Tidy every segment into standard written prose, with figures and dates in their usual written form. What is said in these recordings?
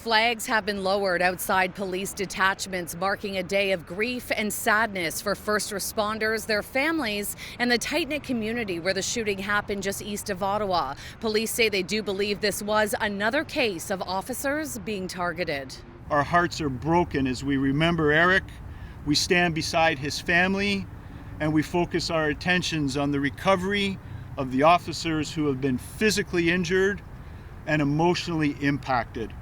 Flags have been lowered outside police detachments, marking a day of grief and sadness for first responders, their families, and the tight-knit community where the shooting happened just east of Ottawa. Police say they do believe this was another case of officers being targeted. Our hearts are broken as we remember Eric. We stand beside his family, and we focus our attentions on the recovery of the officers who have been physically injured and emotionally impacted.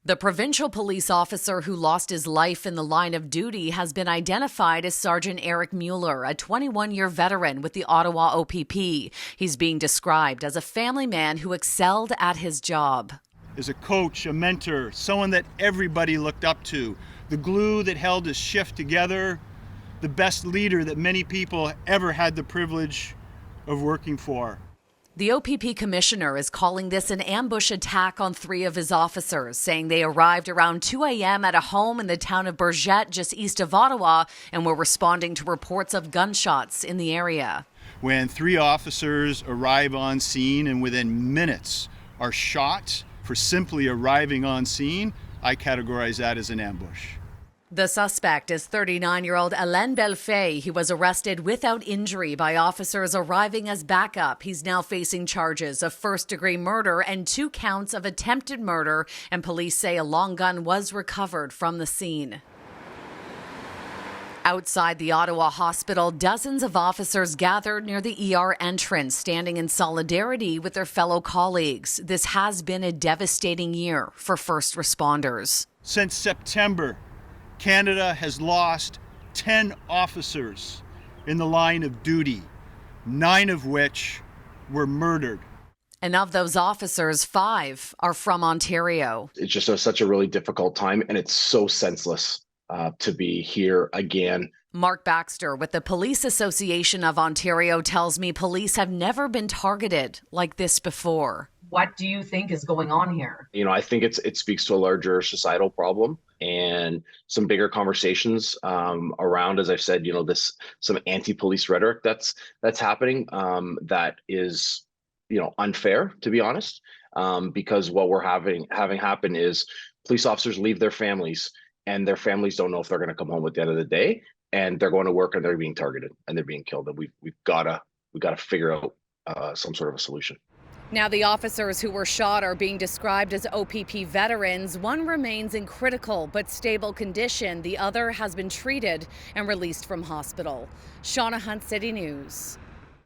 The provincial police officer who lost his life in the line of duty has been identified as Sergeant Eric Mueller, a 21-year veteran with the Ottawa OPP. He's being described as a family man who excelled at his job. As a coach, a mentor, someone that everybody looked up to, the glue that held his shift together, the best leader that many people ever had the privilege of working for. The OPP commissioner is calling this an ambush attack on 3 of his officers, saying they arrived around 2 a.m. at a home in the town of Bourget, just east of Ottawa, and were responding to reports of gunshots in the area. When 3 officers arrive on scene and within minutes are shot for simply arriving on scene, I categorize that as an ambush. The suspect is 39-year-old Alain Bellefeuille. He was arrested without injury by officers arriving as backup. He's now facing charges of first-degree murder and 2 counts of attempted murder, and police say a long gun was recovered from the scene. Outside the Ottawa hospital, dozens of officers gathered near the ER entrance, standing in solidarity with their fellow colleagues. This has been a devastating year for first responders. Since September, Canada has lost 10 officers in the line of duty, 9 of which were murdered. And of those officers, 5 are from Ontario. It's just such a really difficult time, and it's so senseless to be here again. Mark Baxter with the Police Association of Ontario tells me police have never been targeted like this before. What do you think is going on here? I think it speaks to a larger societal problem and some bigger conversations around, as I've said, some anti-police rhetoric that's happening that is, unfair, to be honest, because what we're having happen is police officers leave their families and their families don't know if they're going to come home at the end of the day, and they're going to work and they're being targeted and they're being killed. And we've got to figure out some sort of a solution. Now, the officers who were shot are being described as OPP veterans. One remains in critical but stable condition. The other has been treated and released from hospital. Shauna Hunt, City News.